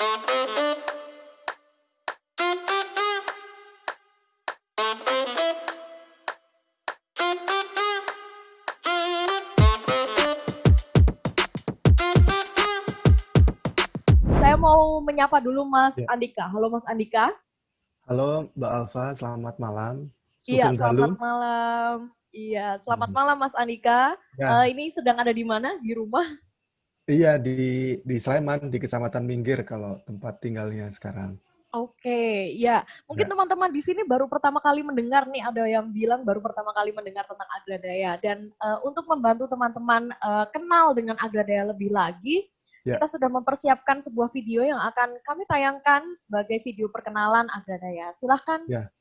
Saya mau menyapa dulu Mas Ya. Andika. Halo Mas Andika. Halo Mbak Alfa, selamat malam. Iya, Sugeng Dalu. selamat malam. Iya, selamat malam Mas Andika. Ya, Ini sedang ada di mana? Di rumah? iya di Sleman, di Kecamatan Minggir kalau tempat tinggalnya sekarang. Oke, ya. Mungkin Ya, teman-teman di sini baru pertama kali mendengar nih, ada yang bilang baru pertama kali mendengar tentang Agradaya. Dan untuk membantu teman-teman kenal dengan Agradaya lebih lagi, ya. kita sudah mempersiapkan sebuah video yang akan kami tayangkan sebagai video perkenalan Agradaya. Silahkan. Ya.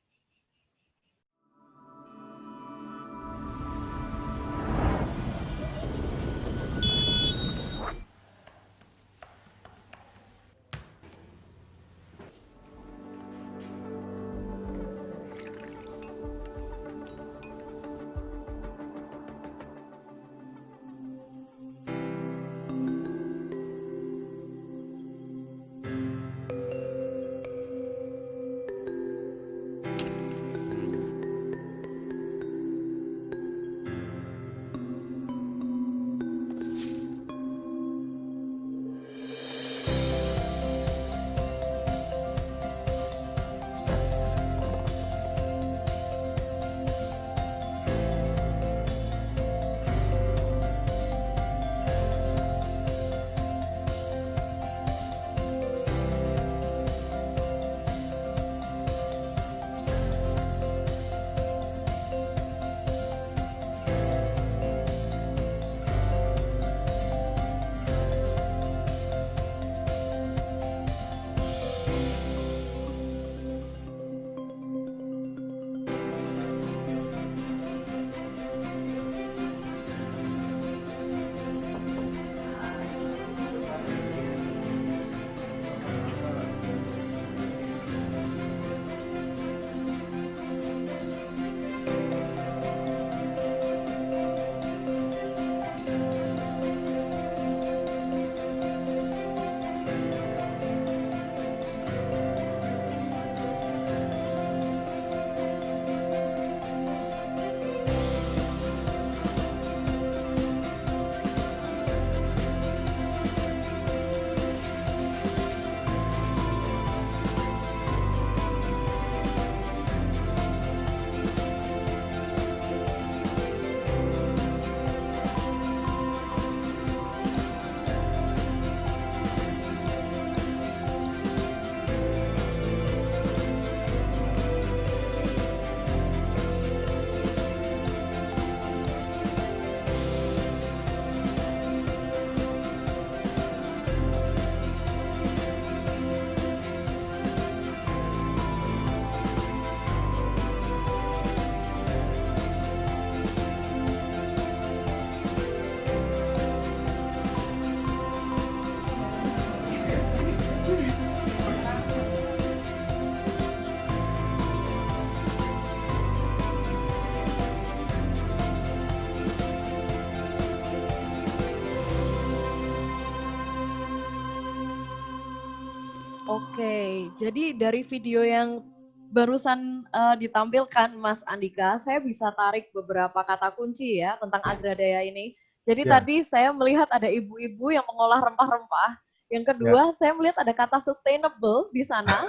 Oke, jadi dari video yang barusan ditampilkan Mas Andika, saya bisa tarik beberapa kata kunci ya tentang Agradaya ini. Jadi Ya, tadi saya melihat ada ibu-ibu yang mengolah rempah-rempah. Yang ya, kedua, saya melihat ada kata sustainable di sana.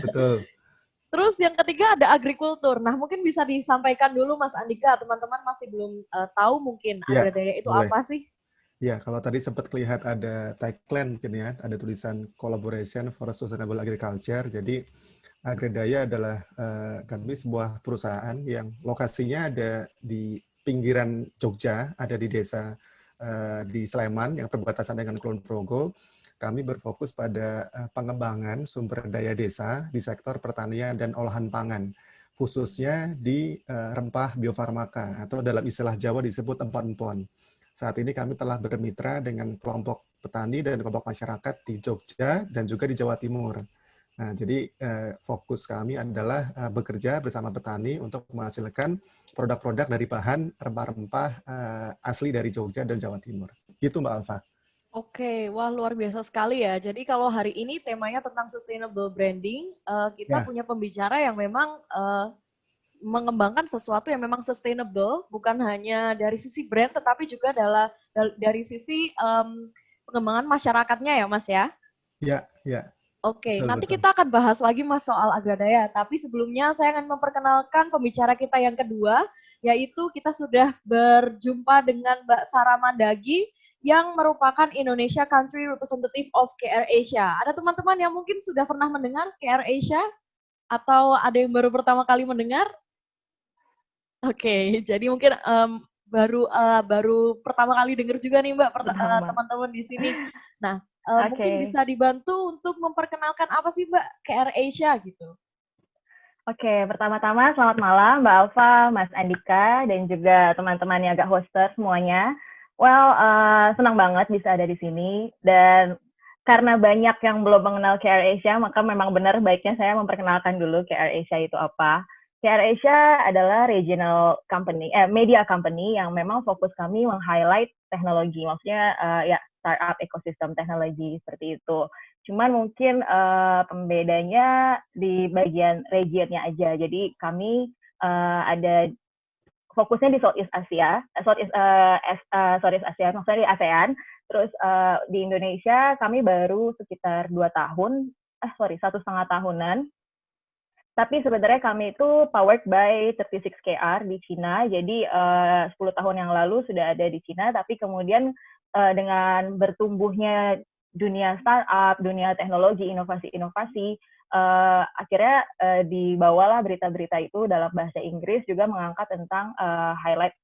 betul. Terus yang ketiga ada agrikultur. Nah, mungkin bisa disampaikan dulu Mas Andika, teman-teman masih belum tahu mungkin Ya, Agradaya itu boleh. apa sih? Ya, kalau tadi sempat lihat ada tagline mungkin ya, ada tulisan Collaboration for Sustainable Agriculture. Jadi Agredaya adalah kami sebuah perusahaan yang lokasinya ada di pinggiran Jogja, ada di desa di Sleman yang berbatasan dengan Kulon Progo. Kami berfokus pada pengembangan sumber daya desa di sektor pertanian dan olahan pangan, khususnya di rempah biofarmaka atau dalam istilah Jawa disebut empon-empon. Saat ini kami telah bermitra dengan kelompok petani dan kelompok masyarakat di Jogja dan juga di Jawa Timur. Nah, jadi fokus kami adalah bekerja bersama petani untuk menghasilkan produk-produk dari bahan rempah-rempah asli dari Jogja dan Jawa Timur. Itu Mbak Alfa. Oke, wah luar biasa sekali ya. Jadi kalau hari ini temanya tentang sustainable branding, kita Ya, punya pembicara yang memang mengembangkan sesuatu yang memang sustainable, bukan hanya dari sisi brand, tetapi juga dari sisi pengembangan masyarakatnya ya, Mas ya. ya, ya, Oke, betul, nanti betul. kita akan bahas lagi Mas soal Agradaya, tapi sebelumnya saya akan memperkenalkan pembicara kita yang kedua, yaitu kita sudah berjumpa dengan Mbak Sarah Mandagi yang merupakan Indonesia Country Representative of KR Asia. Ada teman-teman yang mungkin sudah pernah mendengar KR Asia atau ada yang baru pertama kali mendengar? Oke, jadi mungkin baru pertama kali dengar juga nih Mbak Pertama. teman-teman di sini. Nah, mungkin Oke. bisa dibantu untuk memperkenalkan apa sih Mbak KR Asia gitu. Oke, pertama-tama selamat malam Mbak Alfa, Mas Andika, dan juga teman-teman yang agak hoster semuanya. Well, senang banget bisa ada di sini. Dan karena banyak yang belum mengenal KR Asia, maka memang benar baiknya saya memperkenalkan dulu KR Asia itu apa. KR Asia adalah regional company, media company yang memang fokus kami meng-highlight teknologi. Maksudnya ya startup ekosistem teknologi seperti itu. Cuman mungkin pembedanya di bagian regionnya aja. Jadi kami ada fokusnya di Southeast Asia, Southeast Asia, maksudnya di ASEAN. Terus di Indonesia kami baru sekitar 2 tahun, 1,5 tahunan. Tapi sebenarnya kami itu powered by 36KR di Cina. Jadi 10 tahun yang lalu sudah ada di Cina, tapi kemudian dengan bertumbuhnya dunia startup, dunia teknologi, inovasi-inovasi, akhirnya dibawalah berita-berita itu dalam bahasa Inggris juga mengangkat tentang highlight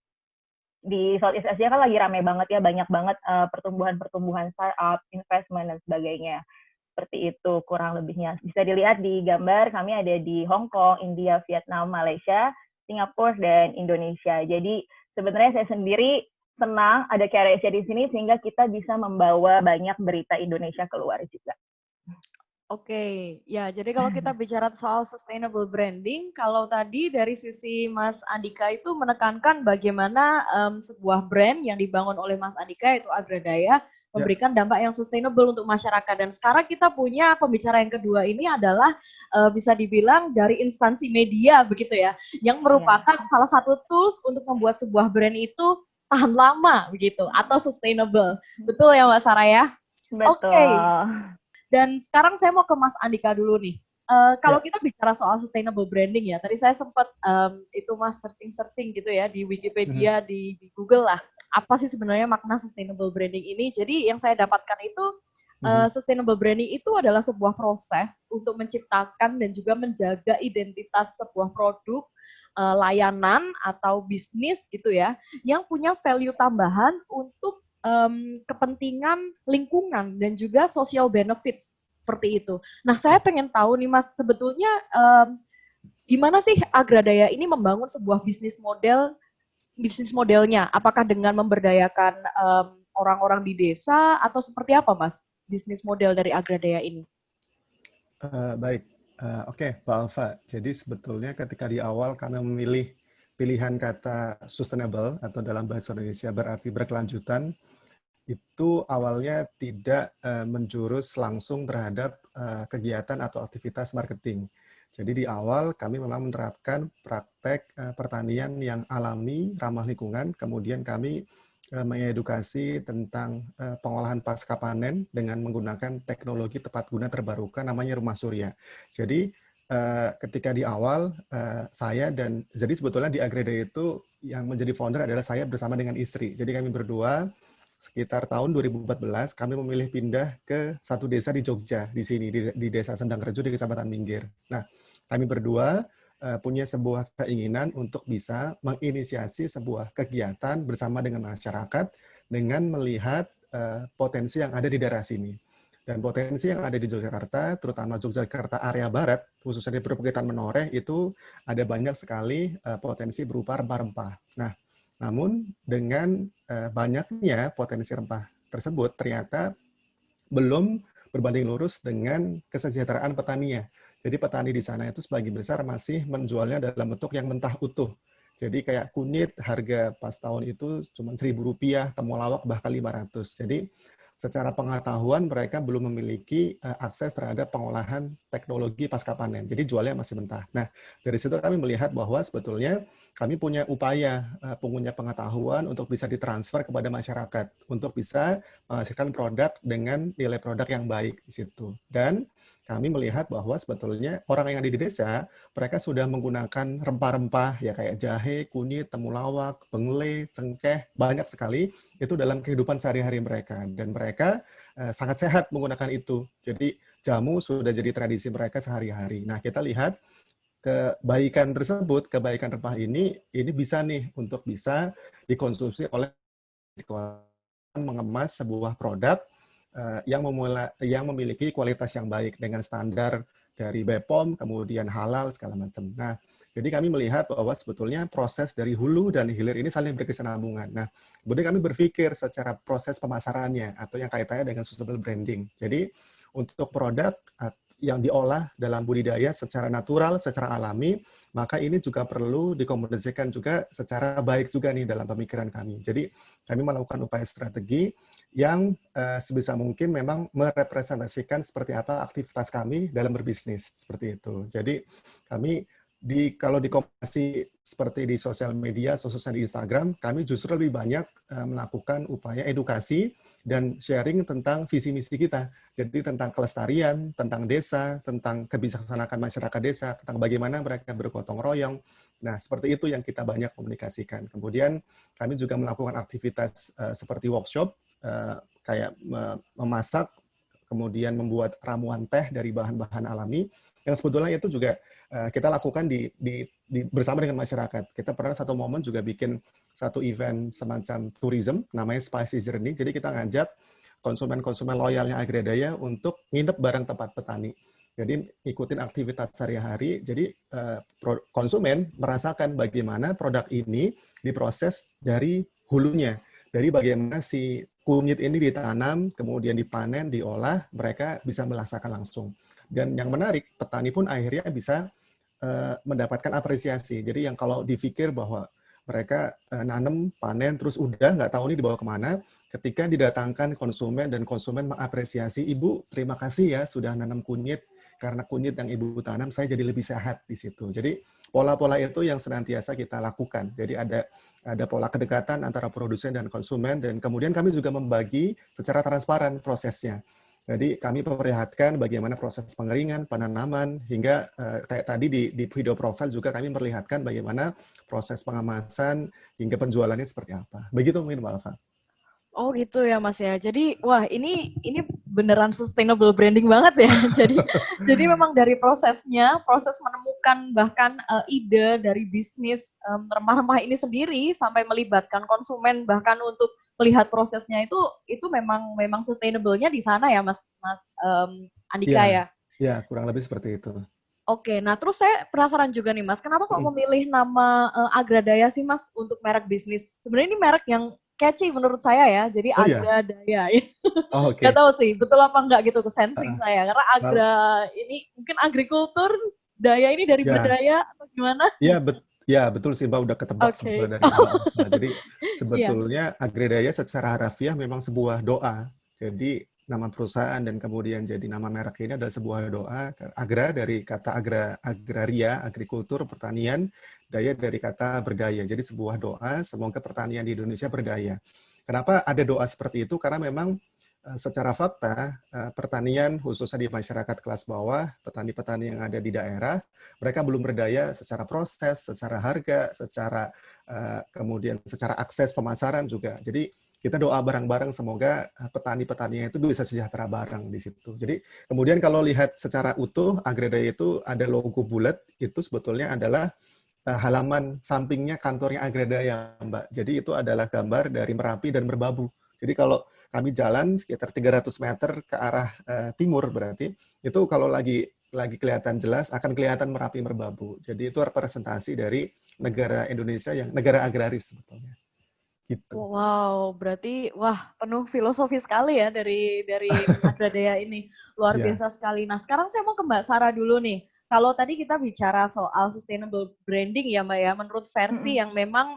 di Southeast Asia kan lagi rame banget ya, banyak banget pertumbuhan-pertumbuhan startup, investment dan sebagainya. Seperti itu kurang lebihnya. Bisa dilihat di gambar kami ada di Hong Kong, India, Vietnam, Malaysia, Singapura dan Indonesia. Jadi sebenarnya saya sendiri senang ada KR Asia di sini sehingga kita bisa membawa banyak berita Indonesia keluar juga. Oke, ya jadi kalau kita bicara soal sustainable branding, kalau tadi dari sisi Mas Andika itu menekankan bagaimana sebuah brand yang dibangun oleh Mas Andika yaitu Agradaya Ya, memberikan dampak yang sustainable untuk masyarakat. Dan sekarang kita punya pembicara yang kedua ini adalah bisa dibilang dari instansi media begitu ya, yang Ya, merupakan salah satu tools untuk membuat sebuah brand itu tahan lama begitu atau sustainable. Betul ya Mbak Sarah ya? Oke, betul. dan sekarang saya mau ke Mas Andika dulu nih. Kalau ya. kita bicara soal sustainable branding ya, tadi saya sempat itu Mas searching-searching gitu ya di Mhm, Wikipedia, di Google lah. Apa sih sebenarnya makna sustainable branding ini? Jadi yang saya dapatkan itu mhm. sustainable branding itu adalah sebuah proses untuk menciptakan dan juga menjaga identitas sebuah produk, layanan atau bisnis gitu ya, yang punya value tambahan untuk kepentingan lingkungan dan juga social benefits seperti itu. Nah, saya pengen tahu nih Mas, sebetulnya gimana sih Agradaya ini membangun sebuah bisnis modelnya? Apakah dengan memberdayakan orang-orang di desa atau seperti apa Mas bisnis model dari Agradaya ini? Baik, oke, Pak Alfa. Jadi sebetulnya ketika di awal kami memilih pilihan kata sustainable atau dalam bahasa Indonesia berarti berkelanjutan, itu awalnya tidak menjurus langsung terhadap kegiatan atau aktivitas marketing. Jadi di awal kami memang menerapkan praktek pertanian yang alami, ramah lingkungan, kemudian kami mengedukasi tentang pengolahan pasca panen dengan menggunakan teknologi tepat guna terbarukan namanya rumah surya. Jadi ketika di awal saya dan jadi sebetulnya di Agreda itu yang menjadi founder adalah saya bersama dengan istri. Jadi kami berdua sekitar tahun 2014 kami memilih pindah ke satu desa di Jogja di sini di Desa Sendangrejo di Kecamatan Minggir. Nah, kami berdua punya sebuah keinginan untuk bisa menginisiasi sebuah kegiatan bersama dengan masyarakat dengan melihat potensi yang ada di daerah sini. Dan potensi yang ada di Yogyakarta, terutama Yogyakarta area barat, khususnya di perbukitan Menoreh, itu ada banyak sekali potensi berupa rempah-rempah. Nah, namun dengan banyaknya potensi rempah tersebut ternyata belum berbanding lurus dengan kesejahteraan petaninya. Jadi petani di sana itu sebagian besar masih menjualnya dalam bentuk yang mentah utuh. Jadi kayak kunyit harga pas tahun itu cuma Rp1.000, temulawak bahkan 500. Jadi secara pengetahuan mereka belum memiliki akses terhadap pengolahan teknologi pasca panen. Jadi jualnya masih mentah. Nah, dari situ kami melihat bahwa sebetulnya kami punya upaya, punya pengetahuan untuk bisa ditransfer kepada masyarakat, untuk bisa menghasilkan produk dengan nilai produk yang baik di situ. Dan kami melihat bahwa sebetulnya orang yang ada di desa, mereka sudah menggunakan rempah-rempah ya kayak jahe, kunyit, temulawak, bengle, cengkeh, banyak sekali itu dalam kehidupan sehari-hari mereka. Dan mereka sangat sehat menggunakan itu. Jadi jamu sudah jadi tradisi mereka sehari-hari. Nah, kita lihat kebaikan tersebut, kebaikan rempah ini bisa nih untuk bisa dikonsumsi oleh mengemas sebuah produk yang memiliki kualitas yang baik dengan standar dari BPOM, kemudian halal segala macam. Nah, jadi kami melihat bahwa sebetulnya proses dari hulu dan hilir ini saling berkesinambungan. Nah, kemudian kami berpikir secara proses pemasarannya atau yang kaitannya dengan sustainable branding. Jadi untuk produk yang diolah dalam budidaya secara natural, secara alami, maka ini juga perlu dikomunikasikan juga secara baik juga nih dalam pemikiran kami. Jadi kami melakukan upaya strategi yang sebisa mungkin memang merepresentasikan seperti apa aktivitas kami dalam berbisnis, seperti itu. Jadi kami kalau di komunikasi seperti di sosial media, khususnya di Instagram, kami justru lebih banyak melakukan upaya edukasi dan sharing tentang visi misi kita. Jadi tentang kelestarian, tentang desa, tentang kebijaksanaan masyarakat desa, tentang bagaimana mereka bergotong royong. Nah, seperti itu yang kita banyak komunikasikan. Kemudian kami juga melakukan aktivitas seperti workshop, kayak memasak, kemudian membuat ramuan teh dari bahan-bahan alami, yang sebetulnya itu juga kita lakukan bersama dengan masyarakat. Kita pernah satu momen juga bikin satu event semacam tourism, namanya Spicy Journey. Jadi kita ngajak konsumen-konsumen loyalnya Agradaya untuk nginep bareng tempat petani. Jadi ikutin aktivitas sehari-hari. Jadi konsumen merasakan bagaimana produk ini diproses dari hulunya. Dari bagaimana si kunyit ini ditanam, kemudian dipanen, diolah, mereka bisa merasakan langsung. Dan yang menarik, petani pun akhirnya bisa mendapatkan apresiasi. Jadi yang kalau dipikir bahwa mereka nanam, panen, terus udah nggak tahu ini dibawa kemana, ketika didatangkan konsumen dan konsumen mengapresiasi, Ibu terima kasih ya sudah nanam kunyit, karena kunyit yang Ibu tanam saya jadi lebih sehat di situ. Jadi pola-pola itu yang senantiasa kita lakukan. Jadi ada pola kedekatan antara produsen dan konsumen, dan kemudian kami juga membagi secara transparan prosesnya. Jadi kami memperlihatkan bagaimana proses pengeringan, penanaman, hingga kayak tadi di video profile juga kami memperlihatkan bagaimana proses pengemasan hingga penjualannya seperti apa. Begitu mungkin Mbak Alfa. Oh gitu ya Mas ya. Jadi wah ini beneran sustainable branding banget ya. jadi memang dari prosesnya, proses menemukan bahkan ide dari bisnis remah-remah ini sendiri sampai melibatkan konsumen bahkan untuk melihat prosesnya itu memang sustainable-nya di sana ya Mas Andika ya. Iya, kurang lebih seperti itu. Oke, nah terus saya penasaran juga nih Mas, kenapa kok memilih nama Agradaya sih Mas untuk merek bisnis? Sebenarnya ini merek yang catchy menurut saya ya, jadi Agradaya. Oh, Gak tahu sih, betul apa enggak gitu ke sensing saya, karena Agra ini mungkin agrikultur, daya ini dari berdaya atau gimana? Iya, betul sih Mbak, udah ketebak sebetulnya dari Mbak Alfa. Jadi sebetulnya Agradaya secara harafiah memang sebuah doa. Jadi nama perusahaan dan kemudian jadi nama merek ini adalah sebuah doa. Agra dari kata agraria, agrikultur, pertanian, daya dari kata berdaya. Jadi sebuah doa, semoga pertanian di Indonesia berdaya. Kenapa ada doa seperti itu? Karena memang secara fakta, pertanian khususnya di masyarakat kelas bawah, petani-petani yang ada di daerah, mereka belum berdaya secara proses, secara harga, kemudian secara akses pemasaran juga. Jadi kita doa bareng-bareng semoga petani-petaninya itu bisa sejahtera bareng di situ. Jadi kemudian kalau lihat secara utuh, Agradaya itu ada logo bulat, itu sebetulnya adalah halaman sampingnya kantornya Agradaya, Mbak. Jadi itu adalah gambar dari Merapi dan Merbabu. Jadi kalau kami jalan sekitar 300 meter ke arah timur berarti, itu kalau lagi kelihatan jelas akan kelihatan Merapi Merbabu. Jadi itu representasi dari negara Indonesia yang negara agraris sebetulnya. Gitu. Wow, berarti penuh filosofi sekali ya dari Agradaya ini. Luar biasa sekali. Nah, sekarang saya mau ke Mbak Sarah dulu nih. Kalau tadi kita bicara soal sustainable branding ya Mbak ya, menurut versi yang memang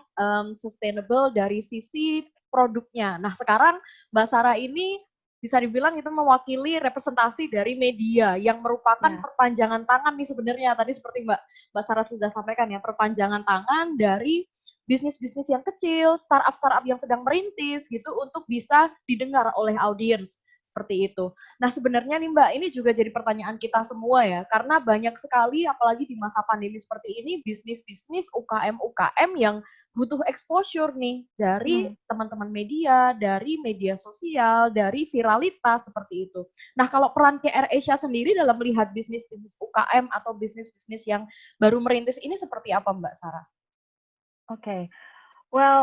sustainable dari sisi produknya. Nah, sekarang Mbak Sarah ini bisa dibilang itu mewakili representasi dari media yang merupakan perpanjangan tangan nih sebenarnya. Tadi seperti Mbak Sarah sudah sampaikan ya, perpanjangan tangan dari bisnis-bisnis yang kecil, startup-startup yang sedang merintis gitu untuk bisa didengar oleh audiens seperti itu. Nah sebenarnya nih Mbak, ini juga jadi pertanyaan kita semua ya, karena banyak sekali apalagi di masa pandemi seperti ini bisnis-bisnis UKM-UKM yang butuh exposure nih dari teman-teman media, dari media sosial, dari viralitas seperti itu. Nah, kalau peran KR Asia sendiri dalam melihat bisnis-bisnis UKM atau bisnis-bisnis yang baru merintis ini seperti apa, Mbak Sarah? Oke. Well,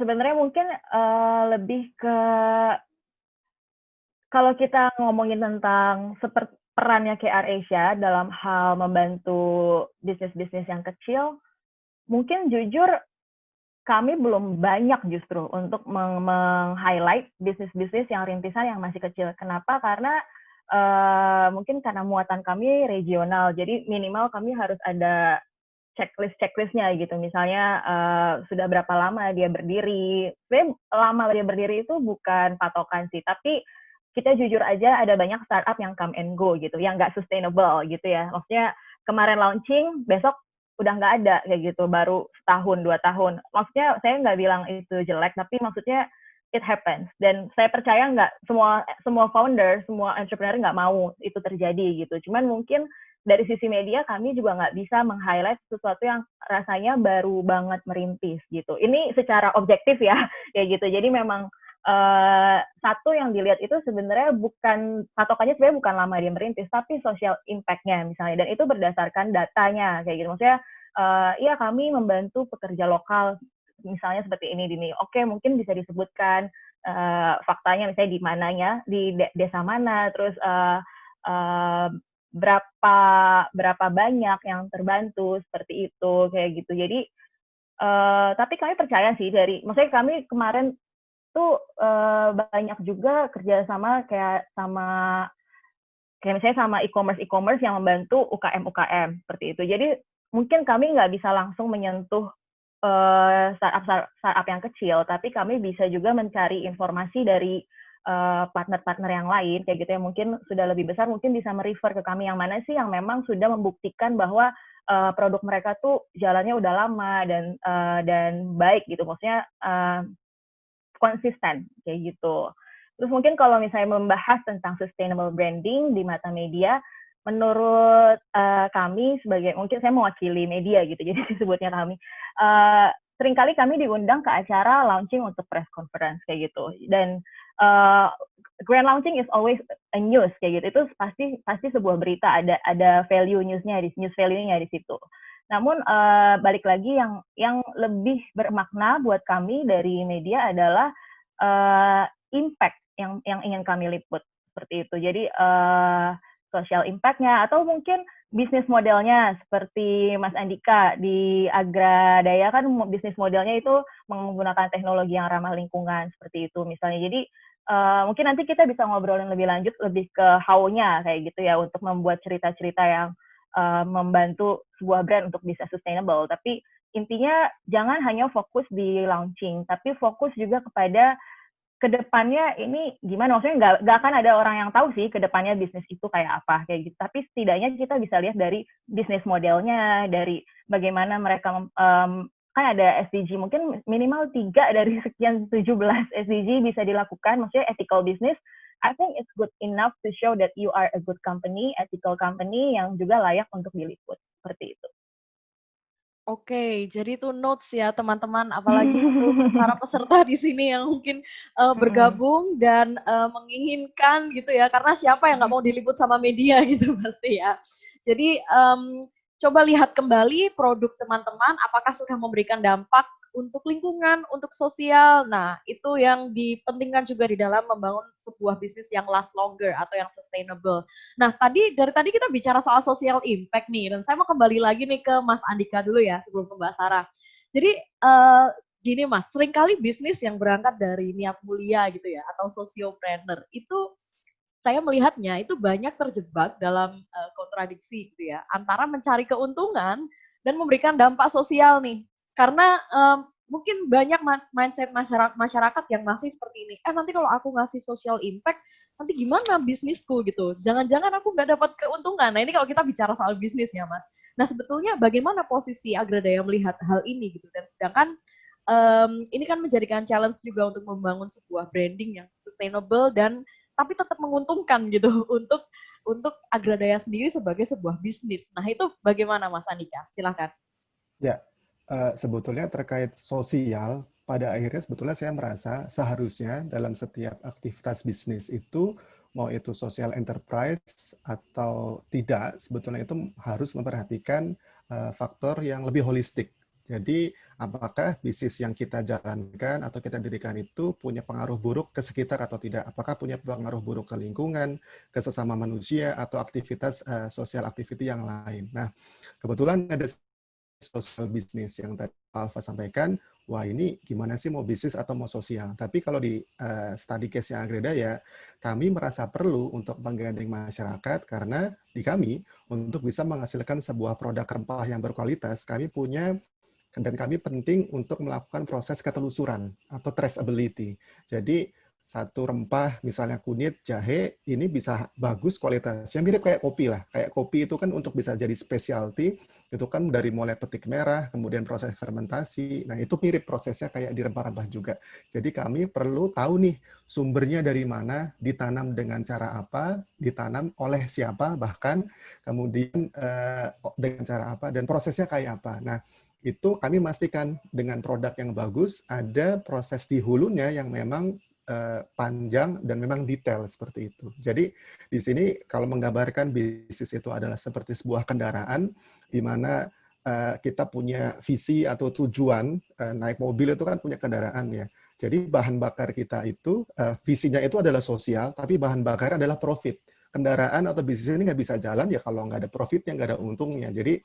sebenarnya mungkin lebih ke kalau kita ngomongin tentang perannya KR Asia dalam hal membantu bisnis-bisnis yang kecil, mungkin jujur kami belum banyak justru untuk meng-highlight bisnis-bisnis yang rintisan yang masih kecil. Kenapa? Karena mungkin karena muatan kami regional, jadi minimal kami harus ada checklistnya gitu. Misalnya sudah berapa lama dia berdiri. Sebenarnya lama dia berdiri itu bukan patokan sih, tapi kita jujur aja ada banyak startup yang come and go gitu, yang nggak sustainable gitu ya. Maksudnya kemarin launching, besok udah nggak ada kayak gitu, baru setahun 2 tahun. Maksudnya saya nggak bilang itu jelek, tapi maksudnya it happens. Dan saya percaya nggak semua founder, semua entrepreneur nggak mau itu terjadi gitu. Cuman mungkin dari sisi media kami juga nggak bisa meng-highlight sesuatu yang rasanya baru banget merintis gitu. Ini secara objektif ya, kayak gitu. Jadi memang satu yang dilihat itu sebenarnya bukan patokannya, sebenarnya bukan lama dia merintis, tapi social impact-nya misalnya, dan itu berdasarkan datanya kayak gitu. Maksudnya iya kami membantu pekerja lokal misalnya seperti ini. Oke, mungkin bisa disebutkan faktanya misalnya di mananya, di desa mana, terus berapa banyak yang terbantu seperti itu kayak gitu. Jadi tapi kami percaya sih maksudnya kami kemarin tuh banyak juga kerjasama kayak misalnya sama e-commerce yang membantu UKM seperti itu. Jadi mungkin kami nggak bisa langsung menyentuh startup yang kecil, tapi kami bisa juga mencari informasi dari partner-partner yang lain kayak gitu ya, mungkin sudah lebih besar, mungkin bisa merefer ke kami yang mana sih yang memang sudah membuktikan bahwa produk mereka tuh jalannya udah lama dan baik gitu, maksudnya konsisten kayak gitu. Terus mungkin kalau misalnya membahas tentang sustainable branding di mata media, menurut kami sebagai, mungkin saya mewakili media gitu, jadi disebutnya kami, seringkali kami diundang ke acara launching untuk press conference kayak gitu. Dan grand launching is always a news kayak gitu. Itu pasti sebuah berita, ada value newsnya, news value-nya di situ. Namun balik lagi yang lebih bermakna buat kami dari media adalah impact yang ingin kami liput seperti itu. Jadi social impact-nya atau mungkin bisnis modelnya seperti Mas Andika di Agradaya kan bisnis modelnya itu menggunakan teknologi yang ramah lingkungan seperti itu misalnya. Jadi mungkin nanti kita bisa ngobrolin lebih lanjut lebih ke how-nya kayak gitu ya, untuk membuat cerita-cerita yang membantu sebuah brand untuk bisa sustainable. Tapi intinya jangan hanya fokus di launching, tapi fokus juga kepada kedepannya ini gimana. Maksudnya nggak akan ada orang yang tahu sih kedepannya bisnis itu kayak apa kayak gitu. Tapi setidaknya kita bisa lihat dari bisnis modelnya, dari bagaimana mereka kan ada SDG, mungkin minimal 3 dari sekian 17 SDG bisa dilakukan. Maksudnya ethical business, I think it's good enough to show that you are a good company, ethical company yang juga layak untuk diliput seperti itu. Oke, jadi itu notes ya teman-teman, apalagi untuk para peserta di sini yang mungkin bergabung dan menginginkan gitu ya, karena siapa yang nggak mau diliput sama media gitu pasti ya. Jadi coba lihat kembali produk teman-teman, apakah sudah memberikan dampak untuk lingkungan, untuk sosial. Nah, itu yang dipentingkan juga di dalam membangun sebuah bisnis yang last longer atau yang sustainable. Nah, dari tadi kita bicara soal social impact nih, dan saya mau kembali lagi nih ke Mas Andika dulu ya, sebelum ke Mbak Sarah. Jadi, gini Mas, seringkali bisnis yang berangkat dari niat mulia gitu ya, atau sociopreneur, itu saya melihatnya itu banyak terjebak dalam kontradiksi gitu ya, antara mencari keuntungan dan memberikan dampak sosial nih. Karena mungkin banyak mindset masyarakat yang masih seperti ini. Nanti kalau aku ngasih social impact, nanti gimana bisnisku gitu? Jangan-jangan aku nggak dapat keuntungan. Nah ini kalau kita bicara soal bisnis ya Mas. Nah sebetulnya bagaimana posisi Agradaya melihat hal ini gitu? Dan sedangkan ini kan menjadikan challenge juga untuk membangun sebuah branding yang sustainable dan tapi tetap menguntungkan gitu untuk Agradaya sendiri sebagai sebuah bisnis. Nah itu bagaimana Mas Andika? Silakan. Ya, sebetulnya terkait sosial, pada akhirnya sebetulnya saya merasa seharusnya dalam setiap aktivitas bisnis itu, mau itu social enterprise atau tidak, sebetulnya itu harus memperhatikan faktor yang lebih holistik. Jadi, apakah bisnis yang kita jalankan atau kita dirikan itu punya pengaruh buruk ke sekitar atau tidak? Apakah punya pengaruh buruk ke lingkungan, ke sesama manusia, atau aktivitas sosial activity yang lain? Nah, kebetulan ada social bisnis yang tadi Alfa sampaikan, wah ini gimana sih mau bisnis atau mau sosial. Tapi kalau di study case-nya Agredaya, kami merasa perlu untuk menggandeng masyarakat karena di kami, untuk bisa menghasilkan sebuah produk rempah yang berkualitas, kami punya dan kami penting untuk melakukan proses ketelusuran atau traceability. Jadi satu rempah, misalnya kunyit, jahe, ini bisa bagus kualitasnya, mirip kayak kopi lah. Kayak kopi itu kan untuk bisa jadi specialty, itu kan dari mulai petik merah, kemudian proses fermentasi, nah itu mirip prosesnya kayak di rempah-rempah juga. Jadi kami perlu tahu nih, sumbernya dari mana, ditanam dengan cara apa, ditanam oleh siapa, bahkan kemudian dengan cara apa, dan prosesnya kayak apa. Nah, itu kami memastikan dengan produk yang bagus, ada proses di hulunya yang memang panjang dan memang detail seperti itu. Jadi di sini kalau menggambarkan bisnis itu adalah seperti sebuah kendaraan di mana kita punya visi atau tujuan, naik mobil itu kan punya kendaraan ya. Jadi bahan bakar kita itu, visinya itu adalah sosial, tapi bahan bakar adalah profit. Kendaraan atau bisnis ini nggak bisa jalan ya kalau nggak ada profitnya, nggak ada untungnya. Jadi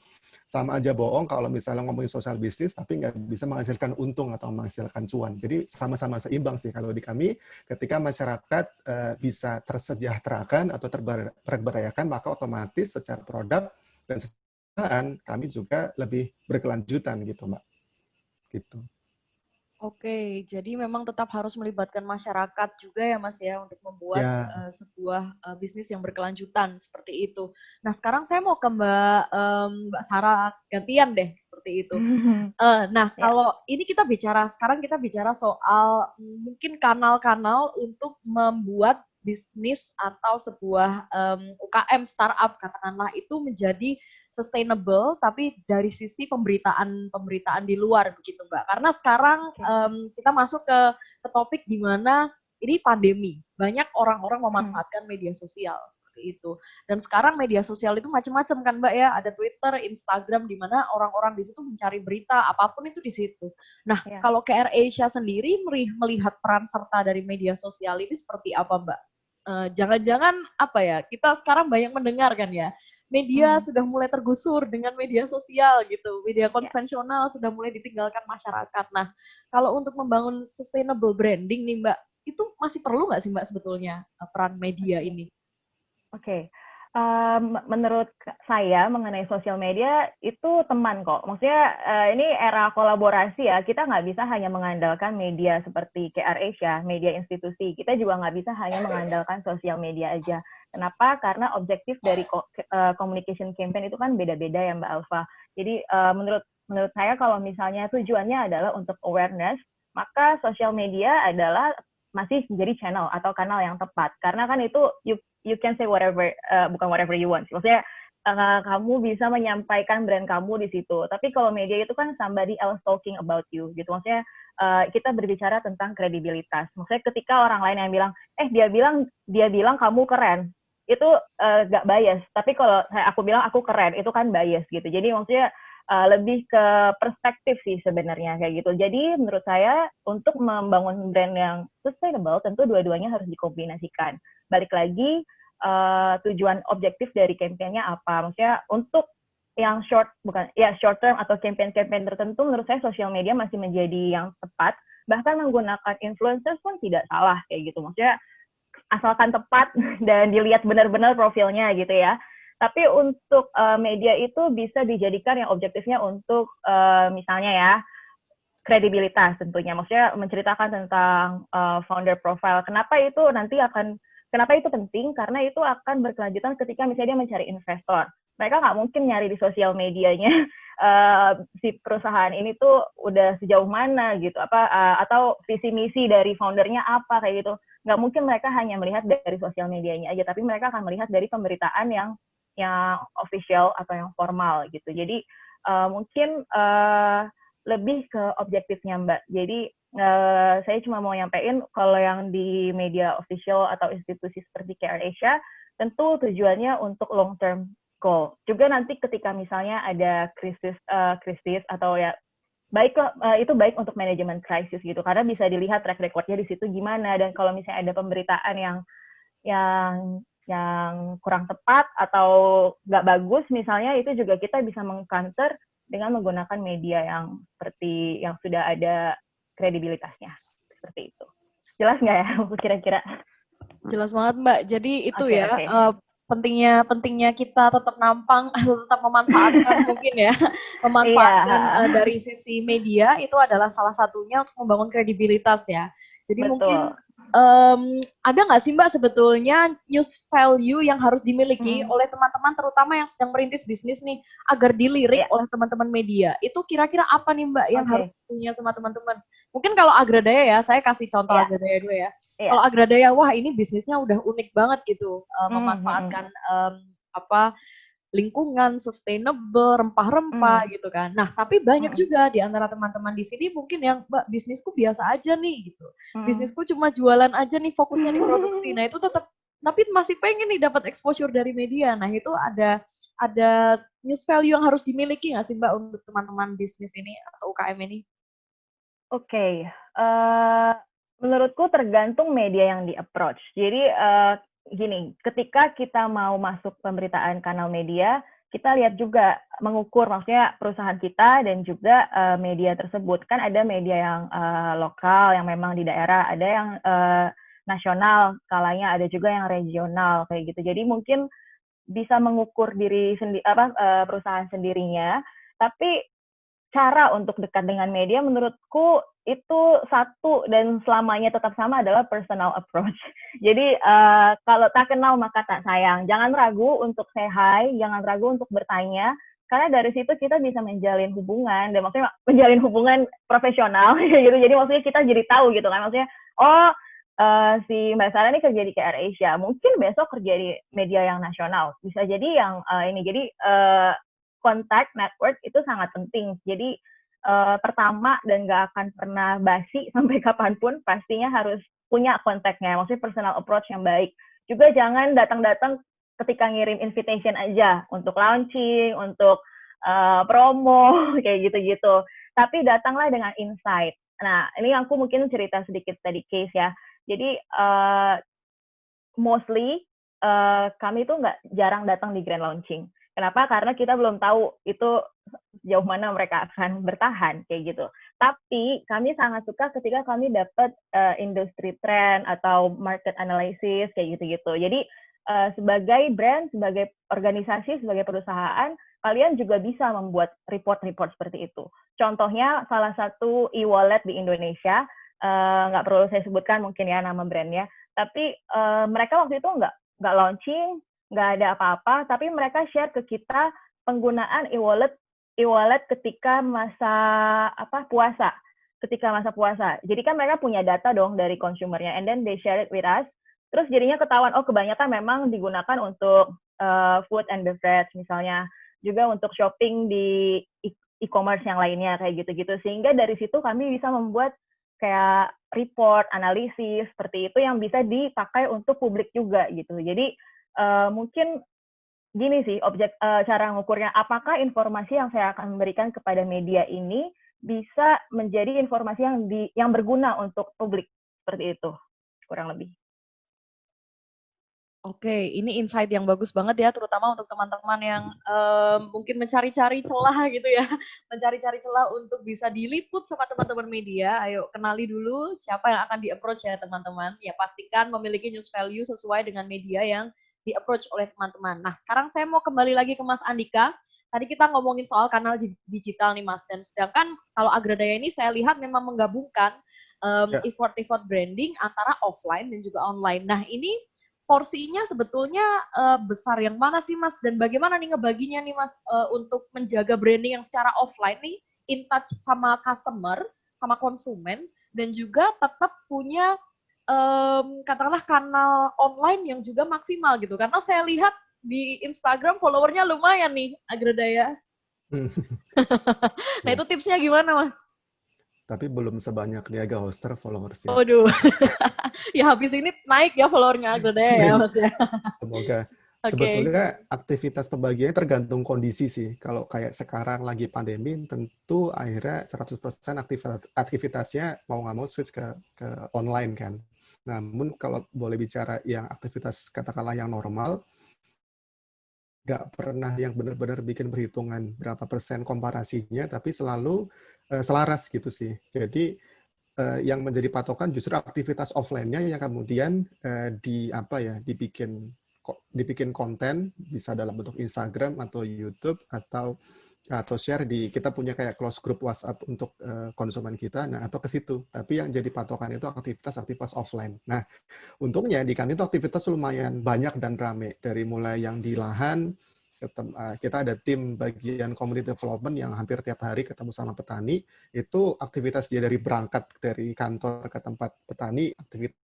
sama aja bohong kalau misalnya ngomongin sosial bisnis tapi nggak bisa menghasilkan untung atau menghasilkan cuan. Jadi sama-sama seimbang sih kalau di kami, ketika masyarakat bisa tersejahterakan atau terberdayakan, maka otomatis secara produk dan secara kami juga lebih berkelanjutan gitu, Mbak. Gitu. Oke, jadi memang tetap harus melibatkan masyarakat juga ya Mas ya untuk membuat Ya, sebuah bisnis yang berkelanjutan seperti itu. Nah sekarang saya mau ke Mbak Sarah gantian deh seperti itu. Nah Ya. kalau ini sekarang kita bicara soal mungkin kanal-kanal untuk membuat bisnis atau sebuah UKM startup katakanlah itu menjadi sustainable tapi dari sisi pemberitaan di luar begitu Mbak. Karena sekarang kita masuk ke topik di mana ini pandemi. Banyak orang-orang memanfaatkan media sosial seperti itu. Dan sekarang media sosial itu macam-macam kan Mbak ya, ada Twitter, Instagram di mana orang-orang di situ mencari berita apapun itu di situ. Nah, kalau KR Asia sendiri melihat peran serta dari media sosial ini seperti apa Mbak? Jangan-jangan apa ya, kita sekarang banyak mendengar kan ya, media sudah mulai tergusur dengan media sosial gitu, media konvensional sudah mulai ditinggalkan masyarakat. Nah, kalau untuk membangun sustainable branding nih Mbak, itu masih perlu nggak sih Mbak sebetulnya peran media ini? Oke. Menurut saya mengenai sosial media itu teman kok. Maksudnya ini era kolaborasi ya, kita nggak bisa hanya mengandalkan media seperti KR Asia, media institusi. Kita juga nggak bisa hanya mengandalkan sosial media aja. Kenapa? Karena objektif dari communication campaign itu kan beda-beda ya Mbak Alfa. Jadi menurut saya kalau misalnya tujuannya adalah untuk awareness, maka sosial media adalah masih menjadi channel atau kanal yang tepat. Karena kan itu you can say whatever, bukan whatever you want. Maksudnya kamu bisa menyampaikan brand kamu di situ. Tapi kalau media itu kan somebody else talking about you, gitu. Maksudnya kita berbicara tentang kredibilitas. Maksudnya ketika orang lain yang bilang, dia bilang kamu keren, itu gak bias. Tapi kalau aku bilang aku keren, itu kan bias gitu. Jadi maksudnya lebih ke perspektif sih sebenarnya kayak gitu. Jadi menurut saya untuk membangun brand yang sustainable tentu dua-duanya harus dikombinasikan. Balik lagi tujuan objektif dari kampanye apa? Maksudnya untuk yang short term atau campaign tertentu menurut saya sosial media masih menjadi yang tepat. Bahkan menggunakan influencers pun tidak salah kayak gitu. Maksudnya asalkan tepat dan dilihat benar-benar profilnya gitu ya. Tapi untuk media itu bisa dijadikan yang objektifnya untuk misalnya ya, kredibilitas tentunya. Maksudnya menceritakan tentang founder profile. Kenapa itu penting? Karena itu akan berkelanjutan ketika misalnya dia mencari investor. Mereka nggak mungkin nyari di sosial medianya si perusahaan ini tuh udah sejauh mana gitu, atau visi misi dari foundernya apa kayak gitu. Nggak mungkin mereka hanya melihat dari sosial medianya aja, tapi mereka akan melihat dari pemberitaan yang official atau yang formal gitu. Jadi mungkin lebih ke objektifnya Mbak. Jadi saya cuma mau nyampein kalau yang di media official atau institusi seperti KR Asia, tentu tujuannya untuk long term goal. Juga nanti ketika misalnya ada krisis atau ya itu baik untuk manajemen krisis gitu, karena bisa dilihat track recordnya di situ gimana, dan kalau misalnya ada pemberitaan yang kurang tepat atau nggak bagus misalnya, itu juga kita bisa meng-counter dengan menggunakan media yang seperti yang sudah ada kredibilitasnya. Seperti itu. Jelas nggak ya kira-kira? Jelas banget Mbak. Jadi itu Okay. pentingnya kita tetap nampang, tetap memanfaatkan mungkin ya, memanfaatkan dari sisi media itu adalah salah satunya untuk membangun kredibilitas ya. Jadi Betul. Mungkin ada nggak sih Mbak sebetulnya news value yang harus dimiliki oleh teman-teman terutama yang sedang merintis bisnis nih agar dilirik oleh teman-teman media? Itu kira-kira apa nih Mbak yang harus punya sama teman-teman? Mungkin kalau Agradaya ya, saya kasih contoh Agradaya dulu ya. Kalau Agradaya, wah ini bisnisnya udah unik banget gitu, memanfaatkan lingkungan, sustainable, rempah-rempah gitu kan. Nah, tapi banyak juga di antara teman-teman di sini mungkin yang, Mbak, bisnisku biasa aja nih gitu. Bisnisku cuma jualan aja nih, fokusnya di produksi. Nah, itu tetap, tapi masih pengen nih dapat exposure dari media. Nah, itu ada news value yang harus dimiliki nggak sih, Mbak, untuk teman-teman bisnis ini atau UKM ini? Oke. Menurutku tergantung media yang di-approach. Jadi, gini, ketika kita mau masuk pemberitaan kanal media, kita lihat juga mengukur maksudnya perusahaan kita dan juga media tersebut. Kan ada media yang lokal yang memang di daerah, ada yang nasional skalanya, ada juga yang regional kayak gitu. Jadi mungkin bisa mengukur perusahaan sendirinya, tapi cara untuk dekat dengan media menurutku itu satu dan selamanya tetap sama adalah personal approach. Jadi kalau tak kenal maka tak sayang. Jangan ragu untuk say hi, jangan ragu untuk bertanya, karena dari situ kita bisa menjalin hubungan, dan maksudnya menjalin hubungan profesional gitu. Jadi maksudnya kita jadi tahu gitu kan, maksudnya si Mbak Sarah ini kerja di KR Asia, mungkin besok kerja di media yang nasional, bisa jadi yang ini. Jadi contact network itu sangat penting. Jadi pertama dan nggak akan pernah basi sampai kapanpun, pastinya harus punya kontaknya, maksudnya personal approach yang baik. Juga jangan datang-datang ketika ngirim invitation aja untuk launching, untuk promo kayak gitu-gitu. Tapi datanglah dengan insight. Nah, ini aku mungkin cerita sedikit tadi case ya. Jadi mostly kami tuh jarang datang di grand launching. Kenapa? Karena kita belum tahu itu sejauh mana mereka akan bertahan kayak gitu. Tapi kami sangat suka ketika kami dapat industry trend atau market analysis kayak gitu-gitu. Jadi sebagai brand, sebagai organisasi, sebagai perusahaan, kalian juga bisa membuat report-report seperti itu. Contohnya salah satu e-wallet di Indonesia, nggak perlu saya sebutkan mungkin ya nama brandnya, tapi mereka waktu itu nggak launching, nggak ada apa-apa, tapi mereka share ke kita penggunaan e-wallet ketika masa puasa. Ketika masa puasa. Jadi kan mereka punya data dong dari consumernya, and then they share it with us. Terus jadinya ketahuan, kebanyakan memang digunakan untuk food and beverage misalnya, juga untuk shopping di e-commerce yang lainnya kayak gitu-gitu. Sehingga dari situ kami bisa membuat kayak report, analisis seperti itu yang bisa dipakai untuk publik juga gitu. Jadi mungkin gini sih cara ngukurnya, apakah informasi yang saya akan memberikan kepada media ini bisa menjadi informasi yang berguna untuk publik, seperti itu kurang lebih. Oke, ini insight yang bagus banget ya, terutama untuk teman-teman yang mungkin mencari-cari celah gitu ya, mencari-cari celah untuk bisa diliput sama teman-teman media. Ayo kenali dulu siapa yang akan di-approach ya teman-teman. Ya pastikan memiliki news value sesuai dengan media yang di-approach oleh teman-teman. Nah, sekarang saya mau kembali lagi ke Mas Andika. tadi kita ngomongin soal kanal digital nih Mas, dan sedangkan kalau Agradaya ini saya lihat memang menggabungkan Ya. effort branding antara offline dan juga online. Nah ini porsinya sebetulnya besar yang mana sih Mas, dan bagaimana nih ngebaginya nih Mas untuk menjaga branding yang secara offline nih in touch sama customer, sama konsumen, dan juga tetap punya katakanlah kanal online yang juga maksimal gitu. Karena saya lihat di Instagram followernya lumayan nih, Agradaya. Nah Ya. itu tipsnya gimana Mas? Tapi belum sebanyak Niaga Hoster followersnya. Waduh, ya habis ini naik ya followernya Agradaya ya Mas ya. Semoga. Oke. Sebetulnya aktivitas pembagiannya tergantung kondisi sih. Kalau kayak sekarang lagi pandemi, tentu akhirnya 100% aktivitasnya mau nggak mau switch ke online kan. Namun kalau boleh bicara yang aktivitas katakanlah yang normal, nggak pernah yang benar-benar bikin perhitungan berapa persen komparasinya, tapi selalu selaras gitu sih. Jadi yang menjadi patokan justru aktivitas offline-nya yang kemudian dibikin konten, bisa dalam bentuk Instagram atau YouTube atau share di, kita punya kayak close group WhatsApp untuk konsumen kita, nah atau ke situ. Tapi yang jadi patokan itu aktivitas offline. Nah, untungnya di kami itu aktivitas lumayan banyak dan rame, dari mulai yang di lahan, kita ada tim bagian community development yang hampir tiap hari ketemu sama petani. Itu aktivitas dia dari berangkat dari kantor ke tempat petani, aktivitas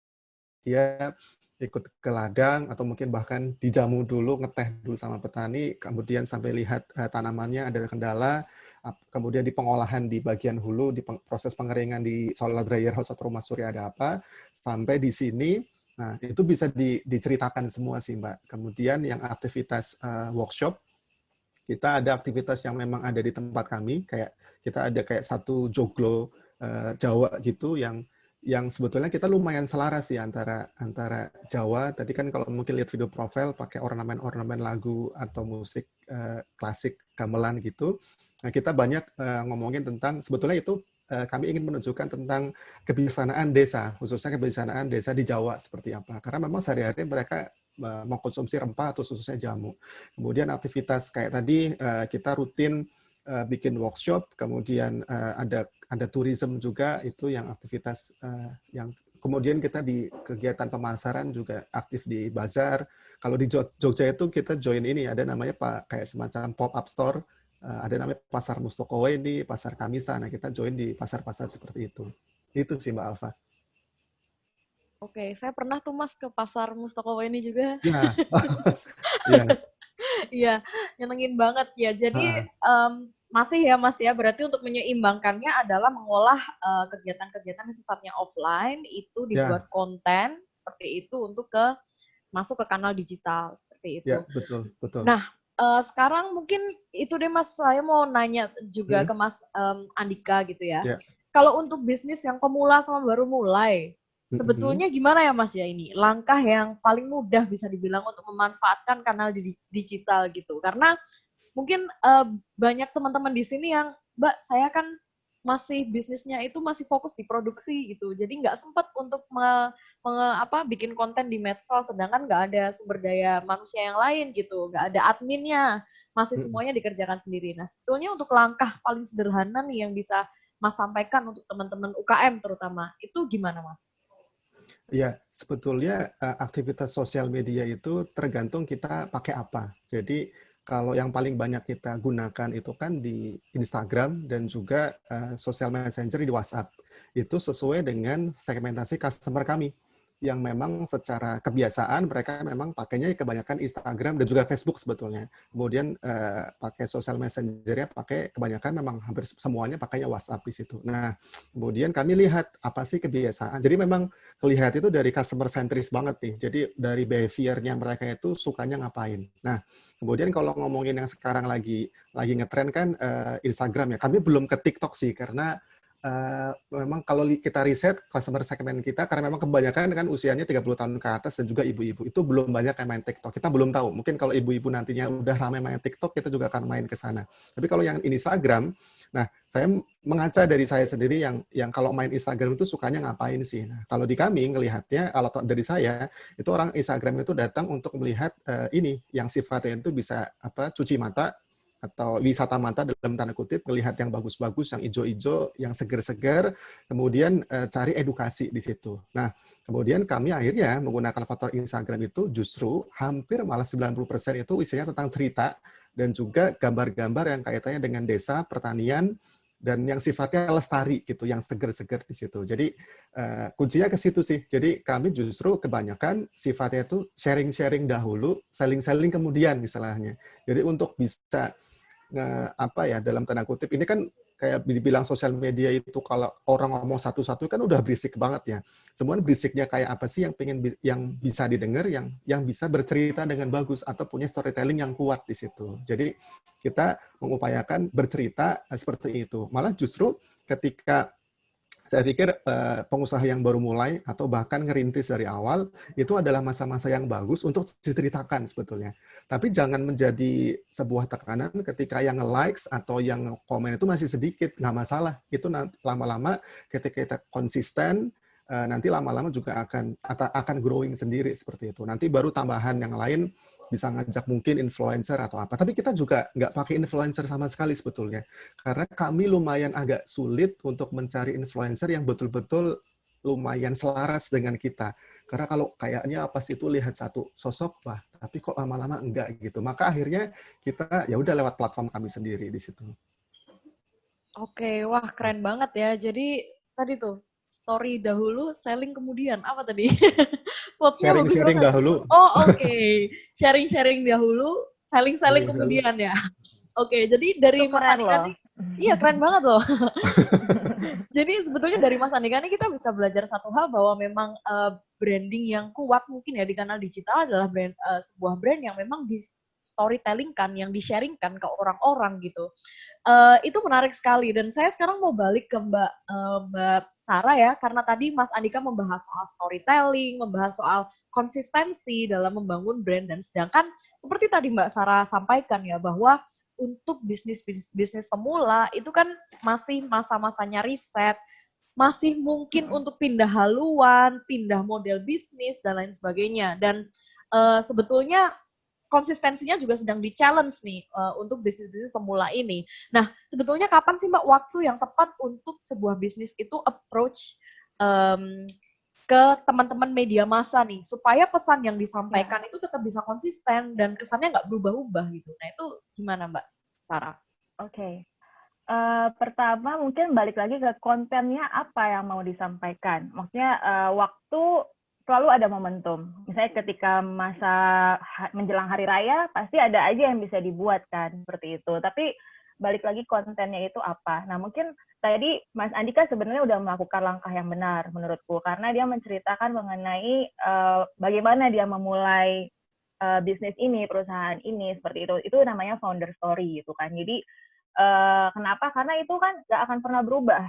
dia ikut ke ladang, atau mungkin bahkan dijamu dulu, ngeteh dulu sama petani, kemudian sampai lihat tanamannya ada kendala, kemudian di pengolahan di bagian hulu, di proses pengeringan di solar dryer house atau rumah surya ada apa, sampai di sini. Nah, itu bisa diceritakan semua sih, Mbak. Kemudian yang aktivitas workshop, kita ada aktivitas yang memang ada di tempat kami, kayak kita ada kayak satu joglo Jawa gitu, yang sebetulnya kita lumayan selaras sih antara Jawa. Tadi kan kalau mungkin lihat video profil pakai ornamen lagu atau musik klasik gamelan gitu. Nah, kita banyak ngomongin tentang, sebetulnya itu kami ingin menunjukkan tentang kebiasaan desa, khususnya kebiasaan desa di Jawa seperti apa. Karena memang sehari-hari mereka mengkonsumsi rempah atau khususnya jamu. Kemudian aktivitas kayak tadi kita rutin bikin workshop, kemudian ada tourism juga, itu yang aktivitas yang kemudian kita di kegiatan pemasaran juga aktif di bazar. Kalau di Jogja itu kita join ini, ada namanya kayak semacam pop-up store, ada namanya Pasar Mustokowe di Pasar Kamisa. Nah, kita join di pasar-pasar seperti itu. Itu sih Mbak Alfa. Oke, saya pernah tuh Mas ke Pasar Mustokowe ini juga. Ya, ya. Iya, nyenengin banget ya. Jadi masih ya Mas ya, berarti untuk menyeimbangkannya adalah mengolah kegiatan-kegiatan yang sifatnya offline itu dibuat konten seperti itu untuk masuk ke kanal digital seperti itu. Ya, betul, betul. Nah, sekarang mungkin itu deh Mas, saya mau nanya juga ke Mas Andika gitu ya. Kalau untuk bisnis yang pemula sama baru mulai, sebetulnya gimana ya Mas ya ini? Langkah yang paling mudah bisa dibilang untuk memanfaatkan kanal digital gitu. Karena mungkin banyak teman-teman di sini yang, Mbak, saya kan masih bisnisnya itu masih fokus di produksi gitu. Jadi nggak sempat untuk bikin konten di medsos, sedangkan nggak ada sumber daya manusia yang lain gitu. Nggak ada adminnya, masih semuanya dikerjakan sendiri. Nah, sebetulnya untuk langkah paling sederhana nih yang bisa Mas sampaikan untuk teman-teman UKM terutama, itu gimana Mas? Ya, sebetulnya aktivitas sosial media itu tergantung kita pakai apa. Jadi kalau yang paling banyak kita gunakan itu kan di Instagram dan juga social messenger di WhatsApp. Itu sesuai dengan segmentasi customer kami, yang memang secara kebiasaan mereka memang pakainya kebanyakan Instagram dan juga Facebook sebetulnya. Kemudian pakai social messenger-nya pakai kebanyakan memang hampir semuanya pakainya WhatsApp di situ. Nah, kemudian kami lihat apa sih kebiasaan. Jadi memang kelihatan itu dari customer centris banget nih. Jadi dari behavior-nya mereka itu sukanya ngapain. Nah, kemudian kalau ngomongin yang sekarang lagi ngetren kan Instagram ya. Kami belum ke TikTok sih karena memang kalau kita riset customer segmen kita, karena memang kebanyakan kan usianya 30 tahun ke atas dan juga ibu-ibu, itu belum banyak yang main TikTok. Kita belum tahu. Mungkin kalau ibu-ibu nantinya udah ramai main TikTok, kita juga akan main ke sana. Tapi kalau yang Instagram, nah saya mengaca dari saya sendiri yang kalau main Instagram itu sukanya ngapain sih. Nah, kalau di kami ngelihatnya, kalau dari saya, itu orang Instagram itu datang untuk melihat ini, yang sifatnya itu bisa cuci mata, atau wisata mata dalam tanda kutip, melihat yang bagus-bagus, yang hijau-hijau, yang seger-seger, kemudian cari edukasi di situ. Nah, kemudian kami akhirnya menggunakan faktor Instagram itu justru hampir malah 90% itu isinya tentang cerita dan juga gambar-gambar yang kaitannya dengan desa, pertanian, dan yang sifatnya lestari gitu, yang seger-seger di situ. Jadi kuncinya ke situ sih. Jadi kami justru kebanyakan sifatnya itu sharing-sharing dahulu, selling-selling kemudian istilahnya. Jadi untuk bisa dalam tanda kutip ini kan kayak dibilang sosial media itu kalau orang ngomong satu-satu kan udah berisik banget ya. Semuanya berisiknya kayak apa sih yang bisa didengar, yang bisa bercerita dengan bagus atau punya storytelling yang kuat di situ. Jadi kita mengupayakan bercerita seperti itu. Malah justru ketika saya pikir pengusaha yang baru mulai atau bahkan ngerintis dari awal itu adalah masa-masa yang bagus untuk diceritakan sebetulnya. Tapi jangan menjadi sebuah tekanan ketika yang likes atau yang komen itu masih sedikit, nggak masalah. Itu lama-lama ketika kita konsisten, nanti lama-lama juga akan growing sendiri seperti itu. Nanti baru tambahan yang lain bisa ngajak mungkin influencer atau apa. Tapi kita juga nggak pakai influencer sama sekali sebetulnya. Karena kami lumayan agak sulit untuk mencari influencer yang betul-betul lumayan selaras dengan kita. Karena kalau kayaknya pas itu lihat satu sosok, wah, tapi kok lama-lama enggak gitu. Maka akhirnya kita ya udah lewat platform kami sendiri di situ. Oke, wah keren banget ya. Jadi tadi tuh story dahulu, selling kemudian. Apa tadi? Quotes-nya bagus Sharing-sharing banget. dahulu. Oh, oke. Sharing-sharing dahulu, selling-selling kemudian ya. Oke, jadi dari Mas Andika nih, iya keren banget loh. Jadi sebetulnya dari Mas Andika nih kita bisa belajar satu hal bahwa memang branding yang kuat mungkin ya di kanal digital adalah sebuah brand yang memang di storytelling kan, yang di-sharingkan ke orang-orang gitu. Itu menarik sekali dan saya sekarang mau balik ke Mbak Sarah ya, karena tadi Mas Andika membahas soal storytelling, membahas soal konsistensi dalam membangun brand dan sedangkan seperti tadi Mbak Sarah sampaikan ya bahwa untuk bisnis pemula itu kan masih masa-masanya riset, masih mungkin untuk pindah haluan, pindah model bisnis dan lain sebagainya dan sebetulnya konsistensinya juga sedang di-challenge nih untuk bisnis-bisnis pemula ini. Nah, sebetulnya kapan sih Mbak waktu yang tepat untuk sebuah bisnis itu approach ke teman-teman media massa nih, supaya pesan yang disampaikan itu tetap bisa konsisten dan kesannya nggak berubah-ubah gitu. Nah, itu gimana Mbak Sarah? Oke. Pertama mungkin balik lagi ke kontennya apa yang mau disampaikan. Maksudnya waktu selalu ada momentum. Misalnya ketika masa menjelang hari raya, pasti ada aja yang bisa dibuat kan, seperti itu. Tapi balik lagi kontennya itu apa. Nah mungkin tadi Mas Andika sebenarnya udah melakukan langkah yang benar menurutku, karena dia menceritakan mengenai bagaimana dia memulai bisnis ini, perusahaan ini, seperti itu. Itu namanya founder story gitu kan. Jadi kenapa? Karena itu kan nggak akan pernah berubah.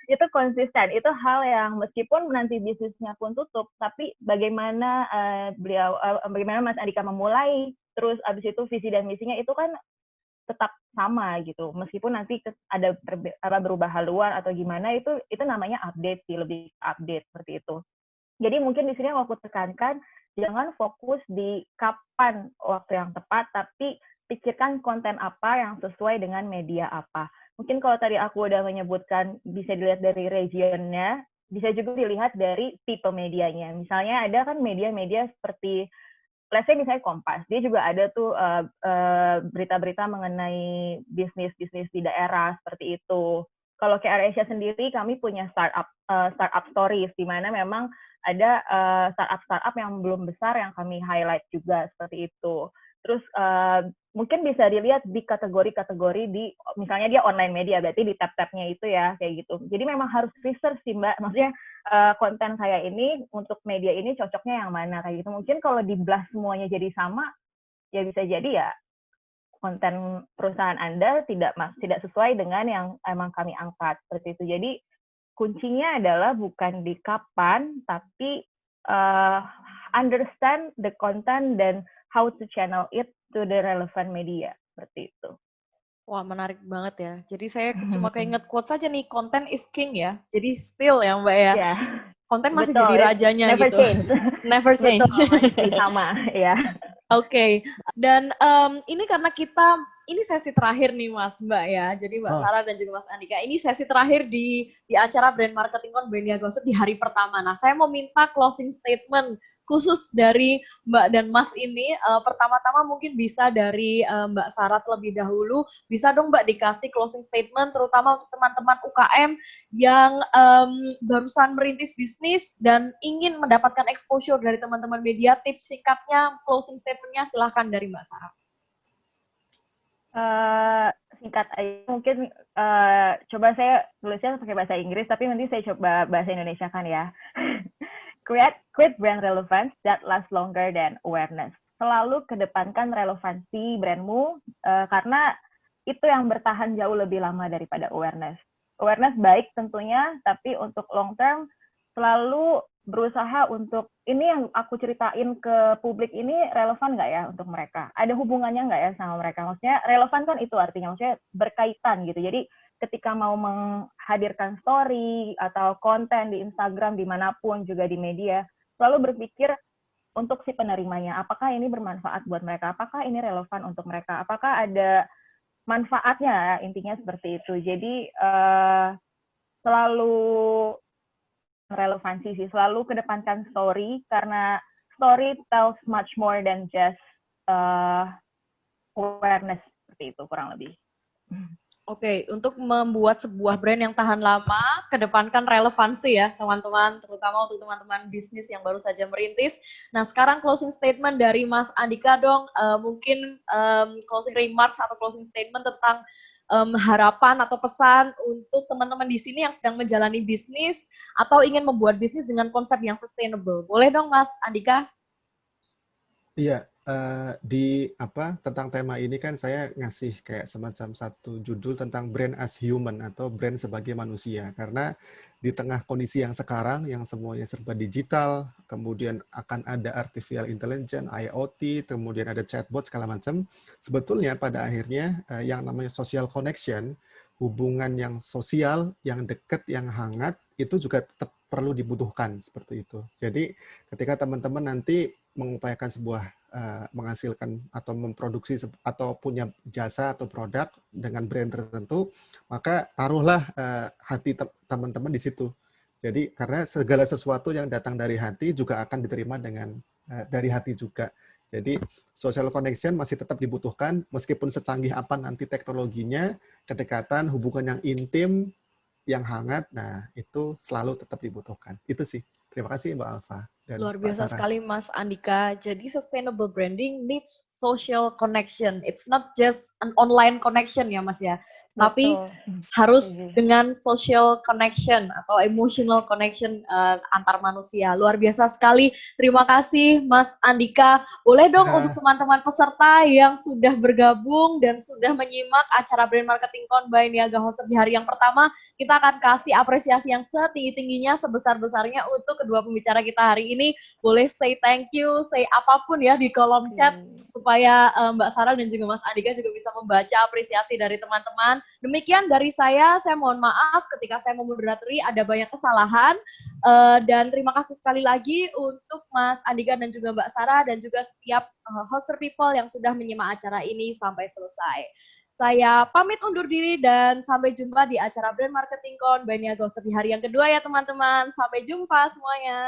Itu konsisten, itu hal yang meskipun nanti bisnisnya pun tutup, tapi bagaimana bagaimana Mas Andika memulai, terus abis itu visi dan misinya itu kan tetap sama gitu, meskipun nanti ada berubah haluan atau gimana, itu namanya update sih, lebih update seperti itu. Jadi mungkin di sini yang aku tekankan, jangan fokus di kapan waktu yang tepat, tapi pikirkan konten apa yang sesuai dengan media apa. Mungkin kalau tadi aku udah menyebutkan bisa dilihat dari regionnya, bisa juga dilihat dari tipe medianya. Misalnya ada kan media-media seperti, let's say misalnya Kompas, dia juga ada tuh berita-berita mengenai bisnis-bisnis di daerah seperti itu. Kalau KR Asia sendiri, kami punya startup stories, di mana memang ada startup yang belum besar yang kami highlight juga seperti itu. Terus mungkin bisa dilihat di kategori-kategori di, misalnya dia online media, berarti di tab-tabnya itu ya, kayak gitu. Jadi memang harus research sih Mbak, maksudnya konten kayak ini, untuk media ini cocoknya yang mana, kayak gitu. Mungkin kalau di-blast semuanya jadi sama, ya bisa jadi ya konten perusahaan Anda tidak sesuai dengan yang emang kami angkat, seperti itu. Jadi kuncinya adalah bukan di kapan, tapi understand the content dan how to channel it to the relevant media, seperti itu. Wah, menarik banget ya. Jadi saya cuma keinget quote saja nih, content is king ya. Jadi still ya Mbak ya. Yeah. Konten masih Betul, jadi rajanya never gitu. Change. Never change. Betul, masih sama ya. Oke. Dan ini karena kita ini sesi terakhir nih Mas Mbak ya. Jadi Mbak Oh, Sarah dan juga Mas Andika, ini sesi terakhir di acara Brand Marketing Con Benia Gossip di hari pertama. Nah, saya mau minta closing statement khusus dari Mbak dan Mas ini. Pertama-tama mungkin bisa dari Mbak Sarah terlebih dahulu. Bisa dong Mbak dikasih closing statement, terutama untuk teman-teman UKM yang barusan merintis bisnis dan ingin mendapatkan exposure dari teman-teman media. Tips singkatnya, closing statement-nya silahkan dari Mbak Sarah. Singkat aja mungkin coba saya tulisnya pakai bahasa Inggris tapi nanti saya coba bahasa Indonesia kan ya. Create brand relevance that lasts longer than awareness. Selalu kedepankan relevansi brandmu karena itu yang bertahan jauh lebih lama daripada awareness. Awareness baik tentunya, tapi untuk long term selalu berusaha untuk ini yang aku ceritain ke publik ini relevan nggak ya untuk mereka? Ada hubungannya nggak ya sama mereka? Maksudnya relevan kan itu artinya, maksudnya berkaitan gitu. Jadi ketika mau menghadirkan story atau konten di Instagram dimanapun juga di media, selalu berpikir untuk si penerimanya, apakah ini bermanfaat buat mereka? Apakah ini relevan untuk mereka? Apakah ada manfaatnya? Intinya seperti itu. Jadi selalu relevansi sih, selalu kedepankan story karena story tells much more than just awareness, seperti itu kurang lebih. Oke, untuk membuat sebuah brand yang tahan lama, kedepankan relevansi ya teman-teman, terutama untuk teman-teman bisnis yang baru saja merintis. Nah, sekarang closing statement dari Mas Andika dong, mungkin closing remarks atau closing statement tentang harapan atau pesan untuk teman-teman di sini yang sedang menjalani bisnis atau ingin membuat bisnis dengan konsep yang sustainable. Boleh dong Mas Andika? iya. Di tentang tema ini kan saya ngasih kayak semacam satu judul tentang brand as human atau brand sebagai manusia. Karena di tengah kondisi yang sekarang, yang semuanya serba digital, kemudian akan ada artificial intelligence, IoT, kemudian ada chatbot segala macam. Sebetulnya pada akhirnya yang namanya social connection, hubungan yang sosial, yang dekat, yang hangat, itu juga tetap perlu dibutuhkan seperti itu. Jadi ketika teman-teman nanti mengupayakan sebuah menghasilkan atau memproduksi atau punya jasa atau produk dengan brand tertentu, maka taruhlah hati teman-teman di situ. Jadi karena segala sesuatu yang datang dari hati juga akan diterima dengan dari hati juga. Jadi social connection masih tetap dibutuhkan meskipun secanggih apa nanti teknologinya, kedekatan, hubungan yang intim, yang hangat, nah itu selalu tetap dibutuhkan. Itu sih. Terima kasih Mbak Alfa dan Luar Pak biasa Sarah. sekali Mas Andika. Jadi sustainable branding needs social connection. It's not just an online connection ya Mas ya. Tapi Betul. harus dengan social connection atau emotional connection antar manusia. Luar biasa sekali. Terima kasih Mas Andika. Boleh dong untuk teman-teman peserta yang sudah bergabung dan sudah menyimak acara Brand Marketing Con by Niaga Host di hari yang pertama, kita akan kasih apresiasi yang setinggi-tingginya, sebesar-besarnya untuk kedua pembicara kita hari ini. Boleh say thank you, say apapun ya di kolom chat, supaya Mbak Sarah dan juga Mas Andika juga bisa membaca apresiasi dari teman-teman. Demikian dari saya mohon maaf ketika saya memoderatori ada banyak kesalahan, dan terima kasih sekali lagi untuk Mas Andika dan juga Mbak Sarah dan juga setiap hoster people yang sudah menyimak acara ini sampai selesai. Saya pamit undur diri dan sampai jumpa di acara Brand Marketing Con by Niaga Host di hari yang kedua ya teman-teman. Sampai jumpa semuanya.